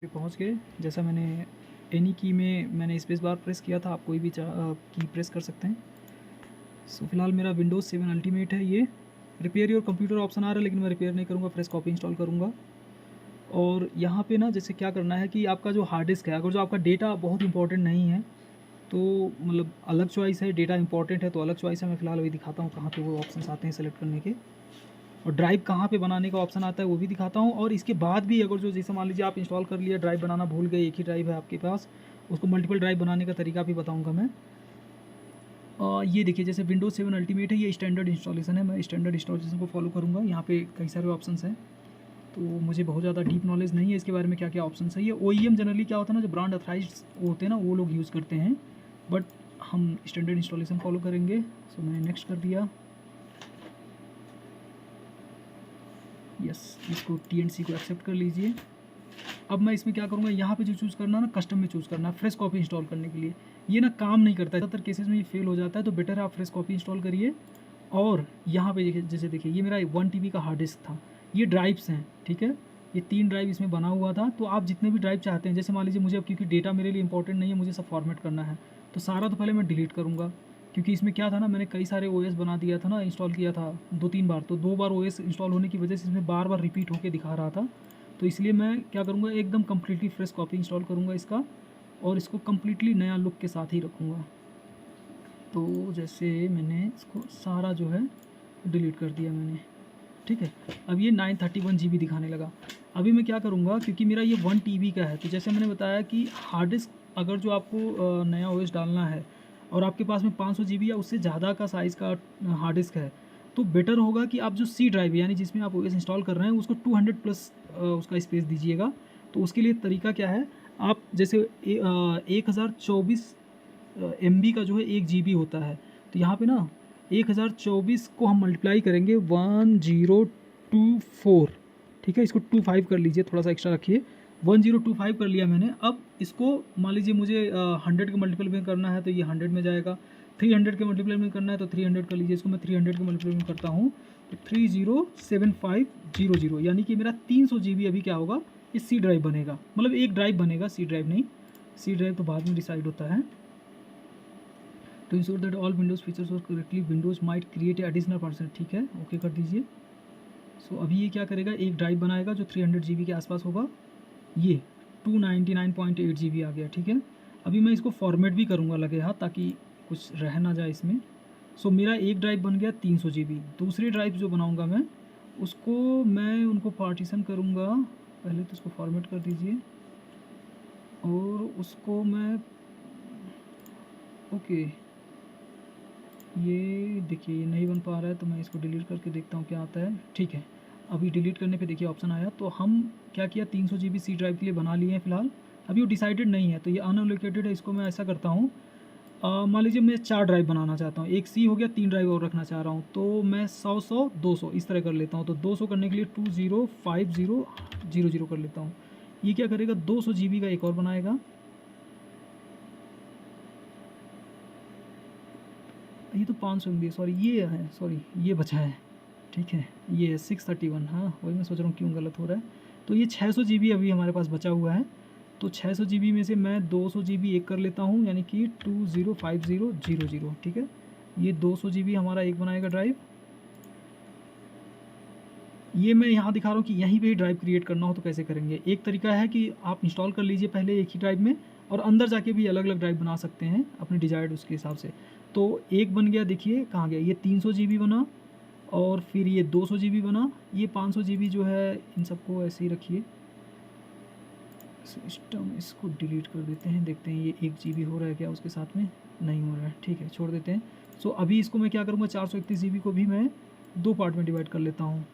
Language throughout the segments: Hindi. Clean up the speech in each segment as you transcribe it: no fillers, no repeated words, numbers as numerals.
पहुंच गए। जैसा मैंने एनी की में मैंने स्पेस बार प्रेस किया था, आप कोई भी की प्रेस कर सकते हैं। सो फिलहाल मेरा विंडोज़ 7 अल्टीमेट है। ये रिपेयर योर कंप्यूटर ऑप्शन आ रहा है, लेकिन मैं रिपेयर नहीं करूँगा, फ्रेश कॉपी इंस्टॉल करूँगा। और यहाँ पे ना जैसे क्या करना है कि आपका जो हार्ड डिस्क है, अगर जो आपका डेटा बहुत इंपॉर्टेंट नहीं है तो मतलब अलग चॉइस है, डेटा इंपॉर्टेंट है तो अलग चॉइस है। मैं फिलहाल वही दिखाता हूँ कहाँ पे वो ऑप्शन आते हैं सेलेक्ट करने के, और ड्राइव कहाँ पे बनाने का ऑप्शन आता है वो भी दिखाता हूँ। और इसके बाद भी अगर जो जैसे मान लीजिए आप इंस्टॉल कर लिया, ड्राइव बनाना भूल गए, एक ही ड्राइव है आपके पास, उसको मल्टीपल ड्राइव बनाने का तरीका भी बताऊँगा मैं। ये देखिए जैसे विंडोज़ 7 अल्टीमेट है, ये स्टैंडर्ड इंस्टॉलेशन है। मैं स्टैंडर्ड इंस्टॉलेशन को फॉलो करूँगा। यहाँ पे कई सारे ऑप्शंस हैं, तो मुझे बहुत ज़्यादा डीप नॉलेज नहीं है इसके बारे में क्या क्या ऑप्शन है। ये OEM जनरली क्या होता है ना, जो ब्रांड अथराइज होते हैं ना, वो लोग यूज़ करते हैं, बट हम स्टैंडर्ड इंस्टॉलेशन फॉलो करेंगे। सो मैंने नेक्स्ट कर दिया। यस, इसको TNC को एक्सेप्ट कर लीजिए। अब मैं इसमें क्या करूँगा, यहाँ पे जो चूज़ करना है ना, कस्टम में चूज़ करना है फ्रेश कॉपी इंस्टॉल करने के लिए। ये ना काम नहीं करता है, ज़्यादातर केसेस में ये फेल हो जाता है, तो बेटर है आप फ्रेश कॉपी इंस्टॉल करिए। और यहाँ पे देखिए, जैसे देखिए ये मेरा 1 TB का हार्ड डिस्क था, ये ड्राइव्स हैं, ठीक है, ये 3 ड्राइव इसमें बना हुआ था। तो आप जितने भी ड्राइव चाहते हैं, जैसे मान लीजिए मुझे अब क्योंकि डेटा मेरे लिए इंपॉर्टेंट नहीं है, मुझे सब फॉर्मेट करना है, तो सारा तो पहले मैं डिलीट करूँगा, क्योंकि इसमें क्या था ना, मैंने कई सारे OS बना दिया था ना, इंस्टॉल किया था 2-3 बार, तो 2 बार OS इंस्टॉल होने की वजह से इसमें बार बार रिपीट होकर दिखा रहा था। तो इसलिए मैं क्या करूँगा, एकदम कम्प्लीटली फ्रेश कॉपी इंस्टॉल करूँगा इसका, और इसको कम्प्लीटली नया लुक के साथ ही रखूँगा। तो जैसे मैंने इसको सारा जो है डिलीट कर दिया मैंने, ठीक है। अब ये 931 GB दिखाने लगा। अभी मैं क्या करूँगा, क्योंकि मेरा ये 1 TB का है, तो जैसे मैंने बताया कि हार्ड डिस्क अगर जो आपको नया OS डालना है और आपके पास में 500 GB या उससे ज़्यादा का साइज़ का हार्ड डिस्क है, तो बेटर होगा कि आप जो C ड्राइव यानी जिसमें आप OS इंस्टॉल कर रहे हैं उसको 200 प्लस उसका स्पेस दीजिएगा। तो उसके लिए तरीका क्या है, आप जैसे 1024 MB का जो है 1 GB होता है, तो यहाँ पे ना 1024 को हम मल्टीप्लाई करेंगे 1024, ठीक है, इसको 25 कर लीजिए, थोड़ा सा एक्स्ट्रा रखिए, 1025 कर लिया मैंने। अब इसको मान लीजिए मुझे 100 के मल्टीपल में करना है तो ये 100 में जाएगा, 300 के मल्टीपल में करना है तो 300 कर लीजिए, इसको मैं 300 के मल्टीपल में करता हूँ तो 307500, यानी कि मेरा 300 GB अभी क्या होगा, ये C ड्राइव बनेगा, मतलब एक ड्राइव बनेगा, C ड्राइव नहीं, C ड्राइव तो बाद में डिसाइड होता है। To ensure that all Windows features work correctly, Windows might create additional person, ठीक है, ओके कर दीजिए। सो अभी ये क्या करेगा, एक ड्राइव बनाएगा जो 300 GB के आसपास होगा, ये 299.8 GB आ गया, ठीक है। अभी मैं इसको फॉर्मेट भी करूँगा लगे हाथ, ताकि कुछ रह ना जाए इसमें। सो मेरा एक ड्राइव बन गया 300 GB। दूसरी ड्राइव जो बनाऊँगा मैं, उसको मैं उनको पार्टीशन करूँगा, पहले तो उसको फॉर्मेट कर दीजिए, और उसको मैं ओके, ये देखिए ये नहीं बन पा रहा है, तो मैं इसको डिलीट करके देखता हूँ क्या आता है, ठीक है। अभी डिलीट करने पे देखिए ऑप्शन आया, तो हम क्या किया, 300 GB C ड्राइव के लिए बना लिए हैं फ़िलहाल। अभी वो डिसाइडेड नहीं है, तो ये अनअलोकेटेड है, इसको मैं ऐसा करता हूँ, मान लीजिए मैं 4 ड्राइव बनाना चाहता हूँ, एक C हो गया, 3 ड्राइव और रखना चाह रहा हूँ, तो मैं 100 200 इस तरह कर लेता हूँ। तो 200 करने के लिए 205000 कर लेता हूँ। ये क्या करेगा, 200 GB का एक और बनाएगा, ये तो 500 MB, सॉरी ये है, सॉरी ये बचा है, ठीक है, ये है 631, हाँ वही मैं सोच रहा हूँ क्यों गलत हो रहा है। तो ये 600 GB अभी हमारे पास बचा हुआ है, तो 600 GB में से मैं 200 GB एक कर लेता हूँ, यानी कि 205000, ठीक है। ये 200 GB हमारा एक बनाएगा ड्राइव। ये मैं यहाँ दिखा रहा हूँ कि यहीं पे ही ड्राइव क्रिएट करना हो तो कैसे करेंगे। एक तरीका है कि आप इंस्टॉल कर लीजिए पहले एक ही ड्राइव में, और अंदर जाके भी अलग अलग ड्राइव बना सकते हैं अपने डिजायर्ड उसके हिसाब से। तो एक बन गया, देखिए कहाँ गया, ये 300 GB बना, और फिर ये 200 GB बना, ये 500 GB जो है, इन सबको ऐसे ही रखिए। सिस्टम इसको डिलीट कर देते हैं, देखते हैं ये 1 GB हो रहा है क्या उसके साथ में, नहीं हो रहा है, ठीक है छोड़ देते हैं। सो अभी इसको मैं क्या करूँगा, 431 GB को भी मैं 2 पार्ट में डिवाइड कर लेता हूँ,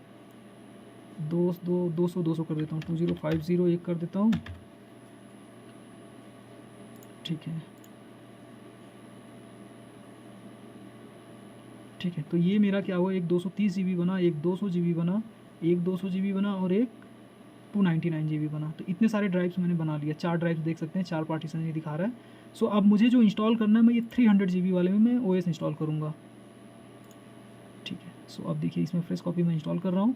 200 कर देता हूँ, 2050 एक कर देता हूँ, ठीक है, ठीक है। तो ये मेरा क्या हुआ, एक 230 GB बना, एक 200 GB बना, एक 200 GB बना, और एक 299 GB बना। तो इतने सारे ड्राइव्स मैंने बना लिया, 4 ड्राइव्स देख सकते हैं, 4 पार्टीशन ये दिखा रहा है। सो अब मुझे जो इंस्टॉल करना है, मैं ये 300 GB वाले में मैं OS इंस्टॉल करूँगा, ठीक है। सो अब देखिए इसमें फ्रेश कॉपी मैं इंस्टॉल कर रहा हूँ,